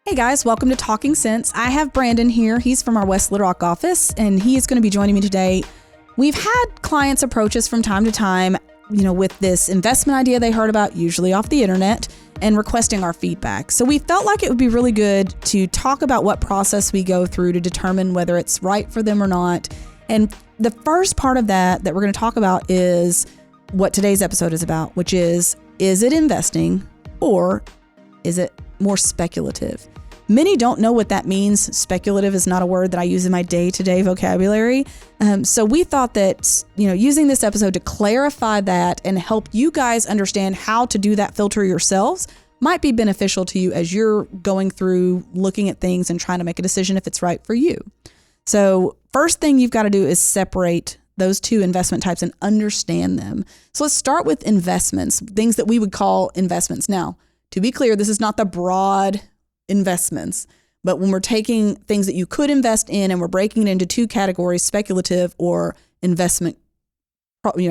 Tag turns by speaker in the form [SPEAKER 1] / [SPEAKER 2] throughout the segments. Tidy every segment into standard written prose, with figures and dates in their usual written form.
[SPEAKER 1] Hey guys, welcome to Talking Sense. I have Brandon here. He's from our West Little Rock office, and he is going to be joining me today. We've had clients approach us from time to time, with this investment idea they heard about, usually off the internet, and requesting our feedback. So we felt like it would be really good to talk about what process we go through to determine whether it's right for them or not. And the first part of that we're going to talk about is what today's episode is about, which is it investing or is it more speculative? Many don't know what that means. Speculative is not a word that I use in my day-to-day vocabulary. So we thought that, using this episode to clarify that and help you guys understand how to do that filter yourselves might be beneficial to you as you're going through looking at things and trying to make a decision if it's right for you. So first thing you've got to do is separate those two investment types and understand them. So let's start with investments, things that we would call investments. Now, to be clear, this is not the broad investments, but when we're taking things that you could invest in and we're breaking it into two categories, speculative or investment,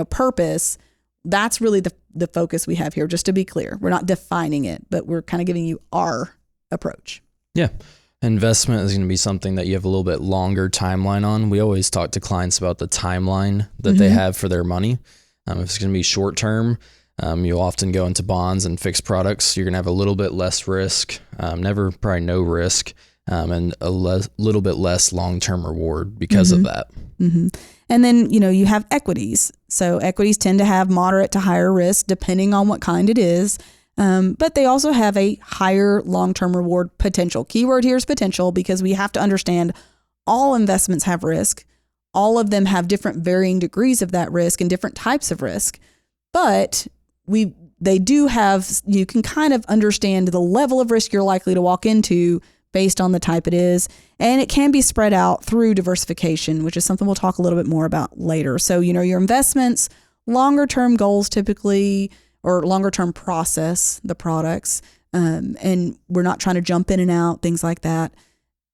[SPEAKER 1] purpose, that's really the focus we have here. Just to be clear, we're not defining it, but we're kind of giving you our approach.
[SPEAKER 2] Yeah. Investment is going to be something that you have a little bit longer timeline on. We always talk to clients about the timeline that they have for their money. If it's going to be short term, you'll often go into bonds and fixed products. You're going to have a little bit less risk, probably no risk, and a little bit less long-term reward because of that.
[SPEAKER 1] Mm-hmm. And then, you have equities. So equities tend to have moderate to higher risk depending on what kind it is. But they also have a higher long-term reward potential. Keyword here is potential because we have to understand all investments have risk. All of them have different varying degrees of that risk and different types of risk. But they do have, you can kind of understand the level of risk you're likely to walk into based on the type it is. And it can be spread out through diversification, which is something we'll talk a little bit more about later. So, your investments, longer term goals typically, or longer term process, the products. And we're not trying to jump in and out, things like that.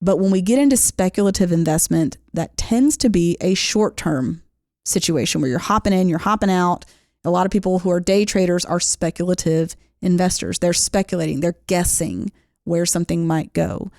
[SPEAKER 1] But when we get into speculative investment, that tends to be a short term situation where you're hopping in, you're hopping out. A lot of people who are day traders are speculative investors. They're speculating, they're guessing where something might go.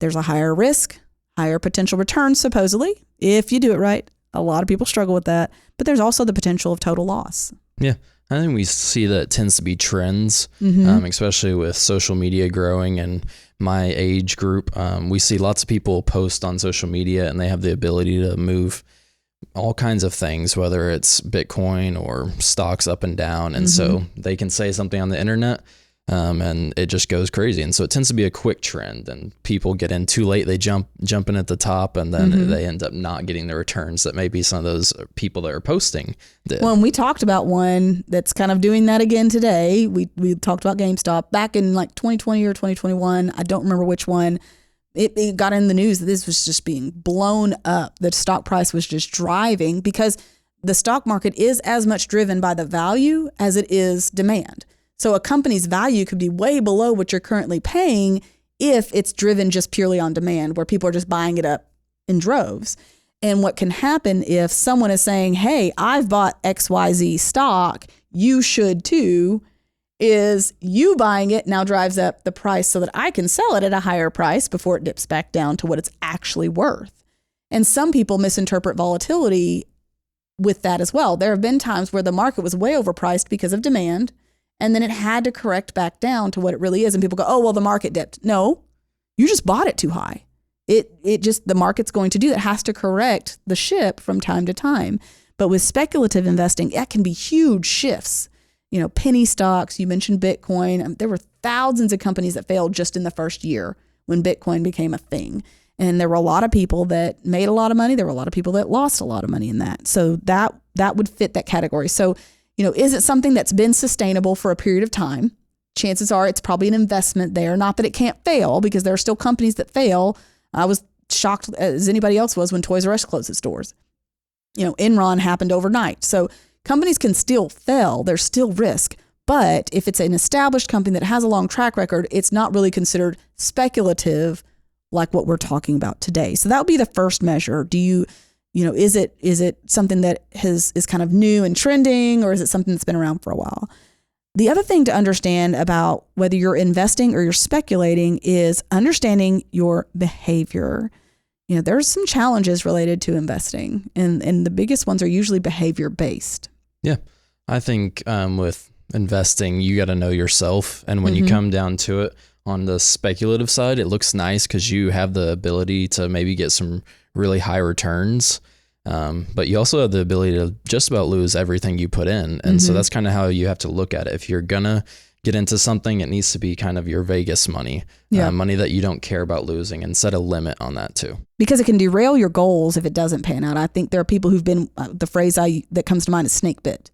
[SPEAKER 1] There's a higher risk, higher potential return, supposedly, if you do it right. A lot of people struggle with that, but there's also the potential of total loss.
[SPEAKER 2] Yeah. I think we see that it tends to be trends, especially with social media growing and my age group. We see lots of people post on social media and they have the ability to move all kinds of things, whether it's Bitcoin or stocks up and down. And so they can say something on the internet and it just goes crazy. And so it tends to be a quick trend and people get in too late. They jump in at the top and then they end up not getting the returns that maybe some of those people that are posting did.
[SPEAKER 1] Well, and we talked about one that's kind of doing that again today. We talked about GameStop back in like 2020 or 2021. I don't remember which one. It got in the news that this was just being blown up. The stock price was just driving because the stock market is as much driven by the value as it is demand. So a company's value could be way below what you're currently paying if it's driven just purely on demand, where people are just buying it up in droves. And what can happen if someone is saying, hey, I've bought XYZ stock, you should too, is you buying it now drives up the price so that I can sell it at a higher price before it dips back down to what it's actually worth. And some people misinterpret volatility with that as well. There have been times where the market was way overpriced because of demand, and then it had to correct back down to what it really is. And people go, oh, well, the market dipped. No, you just bought it too high. It just, the market's going to do that, has to correct the ship from time to time. But with speculative investing, that can be huge shifts. Penny stocks, you mentioned Bitcoin. There were thousands of companies that failed just in the first year when Bitcoin became a thing. And there were a lot of people that made a lot of money. There were a lot of people that lost a lot of money in that. So that would fit that category. So, is it something that's been sustainable for a period of time? Chances are it's probably an investment there. Not that it can't fail, because there are still companies that fail. I was shocked as anybody else was when Toys R Us closed its doors. Enron happened overnight. So companies can still fail. There's still risk. But if it's an established company that has a long track record, it's not really considered speculative like what we're talking about today. So that would be the first measure. Do you, is it something that is kind of new and trending, or is it something that's been around for a while? The other thing to understand about whether you're investing or you're speculating is understanding your behavior. There's some challenges related to investing, and the biggest ones are usually behavior based.
[SPEAKER 2] Yeah. I think with investing, you got to know yourself. And when you come down to it on the speculative side, it looks nice because you have the ability to maybe get some really high returns. But you also have the ability to just about lose everything you put in. And so that's kind of how you have to look at it. If you're going to get into something, it needs to be kind of your Vegas money, money that you don't care about losing, and set a limit on that too. Because
[SPEAKER 1] it can derail your goals if it doesn't pan out. I think there are people who've been, the phrase that comes to mind is snake bit.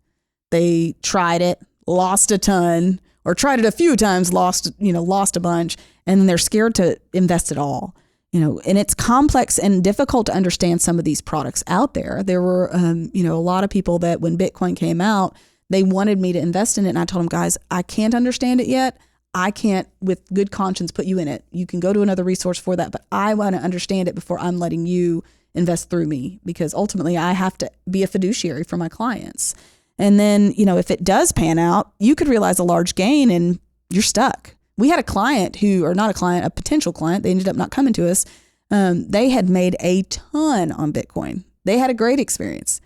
[SPEAKER 1] They tried it, lost a ton, or tried it a few times, lost a bunch, and then they're scared to invest at all. And it's complex and difficult to understand some of these products out there. There were, a lot of people that when Bitcoin came out, they wanted me to invest in it. And I told them, guys, I can't understand it yet. I can't, with good conscience, put you in it. You can go to another resource for that, but I want to understand it before I'm letting you invest through me, because ultimately I have to be a fiduciary for my clients. And then, if it does pan out, you could realize a large gain and you're stuck. We had a client a potential client. They ended up not coming to us. They had made a ton on Bitcoin. They had a great experience.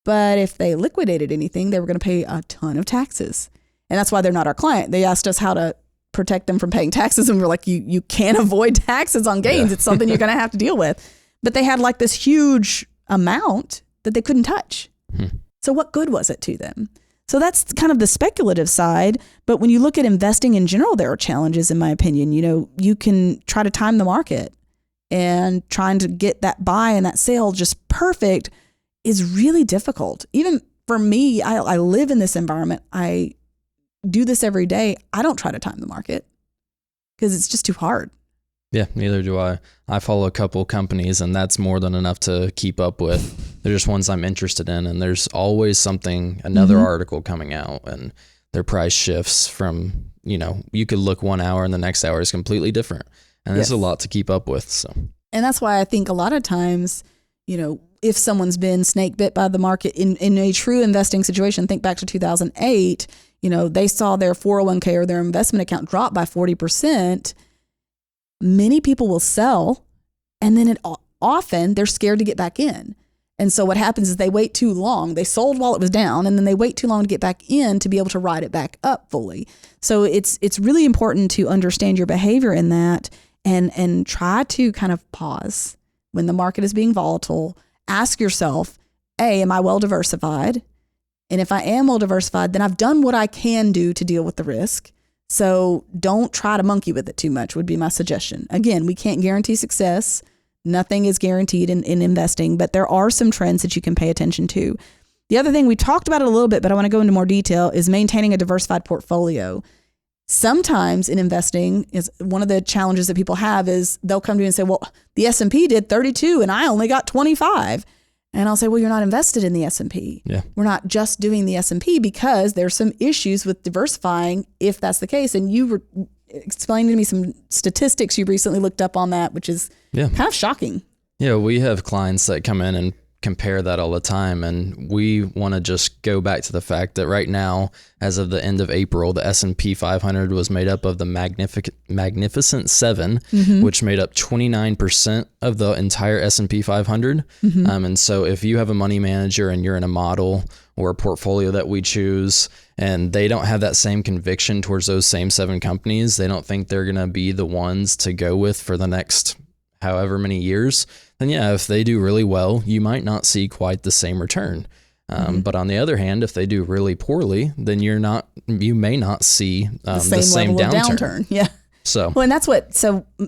[SPEAKER 1] But if they liquidated anything, they were going to pay a ton of taxes. And that's why they're not our client. They asked us how to protect them from paying taxes. And we're like, you can't avoid taxes on gains. Yeah. It's something you're going to have to deal with. But they had like this huge amount that they couldn't touch. So what good was it to them? So that's kind of the speculative side. But when you look at investing in general, there are challenges, in my opinion. You can try to time the market, and trying to get that buy and that sale just perfect is really difficult. Even for me, I live in this environment. I do this every day. I don't try to time the market because it's just too hard.
[SPEAKER 2] Yeah, neither do I. I follow a couple companies, and that's more than enough to keep up with. They're just ones I'm interested in, and there's always another article coming out, and their price shifts from, you could look 1 hour and the next hour is completely different. And there's a lot to keep up with. So,
[SPEAKER 1] and that's why I think a lot of times, if someone's been snake bit by the market in a true investing situation, think back to 2008, they saw their 401k or their investment account drop by 40%. Many people will sell, and then often they're scared to get back in. And so what happens is they wait too long. They sold while it was down, and then they wait too long to get back in to be able to ride it back up fully. So it's really important to understand your behavior in that, and try to kind of pause when the market is being volatile. Ask yourself, am I well diversified? And if I am well diversified, then I've done what I can do to deal with the risk. So don't try to monkey with it too much would be my suggestion. Again, we can't guarantee success. Nothing is guaranteed in investing, but there are some trends that you can pay attention to. The other thing, we talked about it a little bit, but I want to go into more detail, is maintaining a diversified portfolio. Sometimes in investing, is one of the challenges that people have is they'll come to you and say, well, the S&P did 32 and I only got 25. And I'll say, well, you're not invested in the S&P.
[SPEAKER 2] Yeah.
[SPEAKER 1] We're not just doing the S&P because there's some issues with diversifying if that's the case. And you were explaining to me some statistics you recently looked up on that, which is kind of shocking.
[SPEAKER 2] Yeah, we have clients that come in and compare that all the time, and we want to just go back to the fact that right now, as of the end of April, the S&P 500 was made up of the Magnificent Seven, which made up 29% of the entire S&P 500. And so if you have a money manager and you're in a model or a portfolio that we choose, and they don't have that same conviction towards those same 7 companies, they don't think they're going to be the ones to go with for the next however many years, then if they do really well, you might not see quite the same return. But on the other hand, if they do really poorly, then you may not see the same downturn.
[SPEAKER 1] Yeah.
[SPEAKER 2] So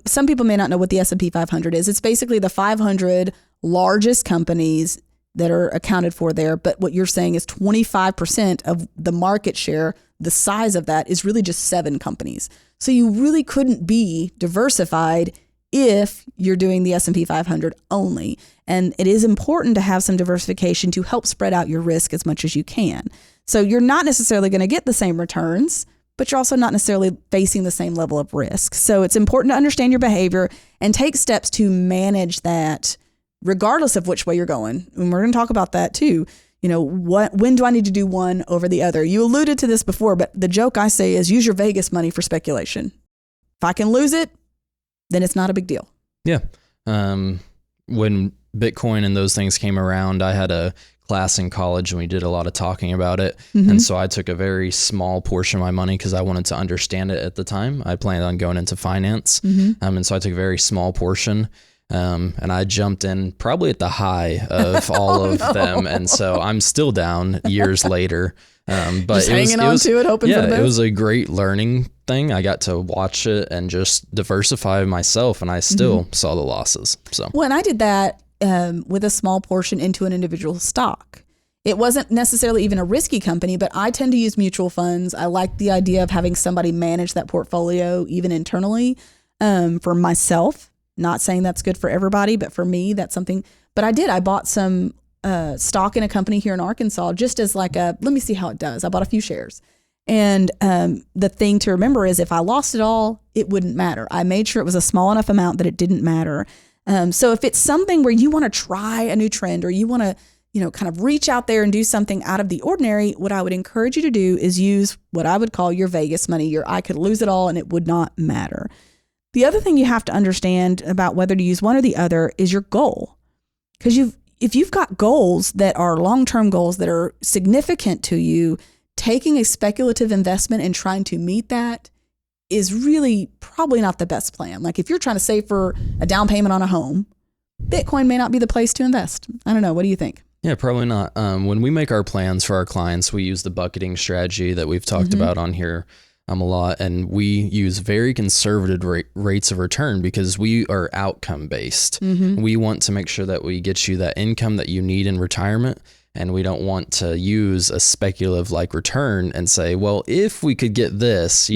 [SPEAKER 1] some people may not know what the S&P 500 is. It's basically the 500 largest companies that are accounted for there. But what you're saying is 25% of the market share, the size of that is really just 7 companies. So you really couldn't be diversified if you're doing the S&P 500 only. And it is important to have some diversification to help spread out your risk as much as you can. So you're not necessarily going to get the same returns, but you're also not necessarily facing the same level of risk. So it's important to understand your behavior and take steps to manage that regardless of which way you're going. And we're going to talk about that too. when do I need to do one over the other? You alluded to this before, but the joke I say is use your Vegas money for speculation. If I can lose it, then it's not a big deal.
[SPEAKER 2] Yeah. When Bitcoin and those things came around, I had a class in college and we did a lot of talking about it. And so I took a very small portion of my money because I wanted to understand it at the time. I planned on going into finance. And so I took a very small portion. And I jumped in probably at the high of all of them. And so I'm still down years later. But
[SPEAKER 1] just hanging on to it, hoping for the best.
[SPEAKER 2] It was a great learning thing. I got to watch it and just diversify myself, and I still saw the losses. So
[SPEAKER 1] when I did that with a small portion into an individual stock, it wasn't necessarily even a risky company, but I tend to use mutual funds. I like the idea of having somebody manage that portfolio, even internally, for myself. Not saying that's good for everybody, but for me, that's something. But I bought some stock in a company here in Arkansas, just as like let me see how it does. I bought a few shares. And the thing to remember is if I lost it all, it wouldn't matter. I made sure it was a small enough amount that it didn't matter. So if it's something where you want to try a new trend or you want to, kind of reach out there and do something out of the ordinary, what I would encourage you to do is use what I would call your Vegas money. I could lose it all and it would not matter. The other thing you have to understand about whether to use one or the other is your goal. Because if you've got goals that are long-term goals that are significant to you, taking a speculative investment and trying to meet that is really probably not the best plan. Like if you're trying to save for a down payment on a home, Bitcoin may not be the place to invest. I don't know. What do you think?
[SPEAKER 2] Yeah, probably not. When we make our plans for our clients, we use the bucketing strategy that we've talked about on here a lot, and we use very conservative rates of return because we are outcome based. We want to make sure that we get you that income that you need in retirement, and we don't want to use a speculative like return and say, well, if we could get this,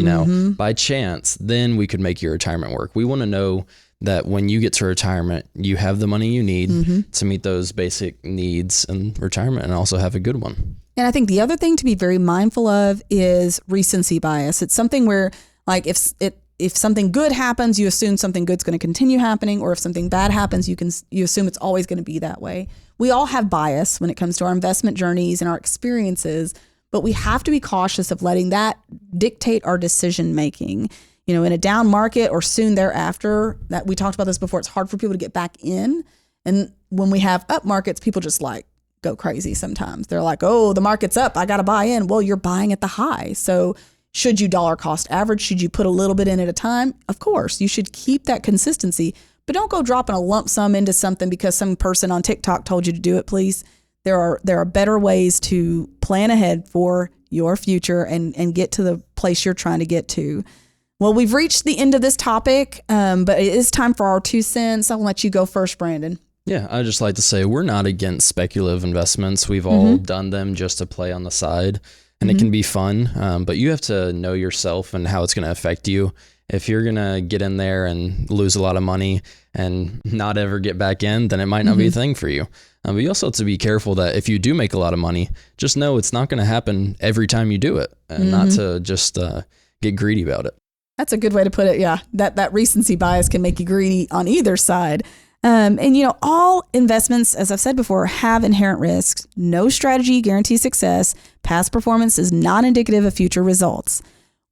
[SPEAKER 2] by chance, then we could make your retirement work. We want to know that when you get to retirement, you have the money you need to meet those basic needs in retirement and also have a good one.
[SPEAKER 1] And I think the other thing to be very mindful of is recency bias. It's something where, like, if something good happens, you assume something good's going to continue happening, or if something bad happens, you assume it's always going to be that way. We all have bias when it comes to our investment journeys and our experiences, but we have to be cautious of letting that dictate our decision making. In a down market or soon thereafter, that we talked about this before, it's hard for people to get back in. And when we have up markets, people just go crazy sometimes. They're like, oh, the market's up, I got to buy in. Well, you're buying at the high. So should you dollar cost average? Should you put a little bit in at a time? Of course, you should keep that consistency, but don't go dropping a lump sum into something because some person on TikTok told you to do it, please. There are better ways to plan ahead for your future and get to the place you're trying to get to. Well, we've reached the end of this topic, but it is time for our 2 cents. I'll let you go first, Brandon.
[SPEAKER 2] Yeah, I'd just like to say we're not against speculative investments. We've all done them just to play on the side, and it can be fun, but you have to know yourself and how it's going to affect you. If you're going to get in there and lose a lot of money and not ever get back in, then it might not be a thing for you. But you also have to be careful that if you do make a lot of money, just know it's not going to happen every time you do it, and not to just get greedy about it.
[SPEAKER 1] That's a good way to put it. Yeah, that recency bias can make you greedy on either side. All investments, as I've said before, have inherent risks. No strategy guarantees success. Past performance is not indicative of future results.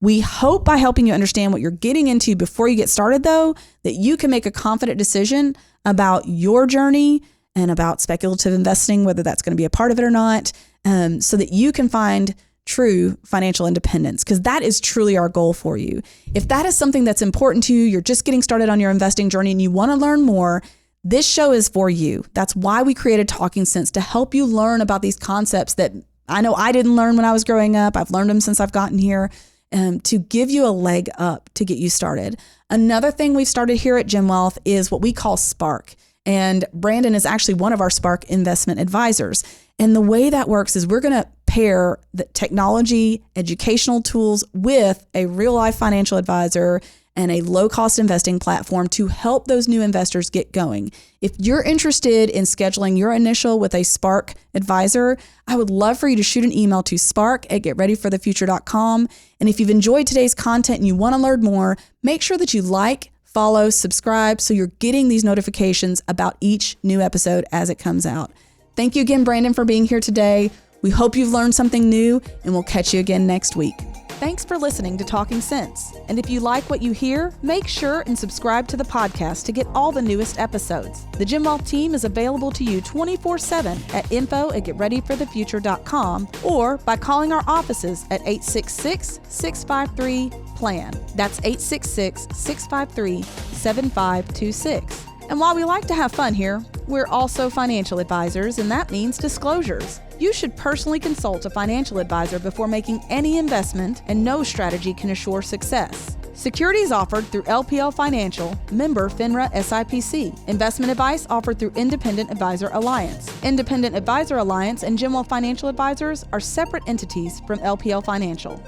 [SPEAKER 1] We hope by helping you understand what you're getting into before you get started, though, that you can make a confident decision about your journey and about speculative investing, whether that's going to be a part of it or not, so that you can find true financial independence, because that is truly our goal for you. If that is something that's important to you, you're just getting started on your investing journey and you want to learn more, this show is for you. That's why we created Talking Sense, to help you learn about these concepts that I know I didn't learn when I was growing up. I've learned them since I've gotten here, to give you a leg up to get you started. Another thing we've started here at Gem Wealth is what we call Spark. And Brandon is actually one of our Spark investment advisors. And the way that works is we're going to pair the technology, educational tools with a real life financial advisor and a low cost investing platform to help those new investors get going. If you're interested in scheduling your initial with a Spark advisor, I would love for you to shoot an email to spark@getreadyforthefuture.com. And if you've enjoyed today's content and you want to learn more, make sure that you like, follow, subscribe, so you're getting these notifications about each new episode as it comes out. Thank you again, Brandon, for being here today. We hope you've learned something new, and we'll catch you again next week. Thanks for listening to Talking Sense. And if you like what you hear, make sure and subscribe to the podcast to get all the newest episodes. The Jim Wealth team is available to you 24/7 at info@getreadyforthefuture.com or by calling our offices at 866-653-PLAN. That's 866-653-7526. And while we like to have fun here, we're also financial advisors, and that means disclosures. You should personally consult a financial advisor before making any investment, and no strategy can assure success. Securities offered through LPL Financial, member FINRA SIPC. Investment advice offered through Independent Advisor Alliance. Independent Advisor Alliance and Jim Wealth Financial Advisors are separate entities from LPL Financial.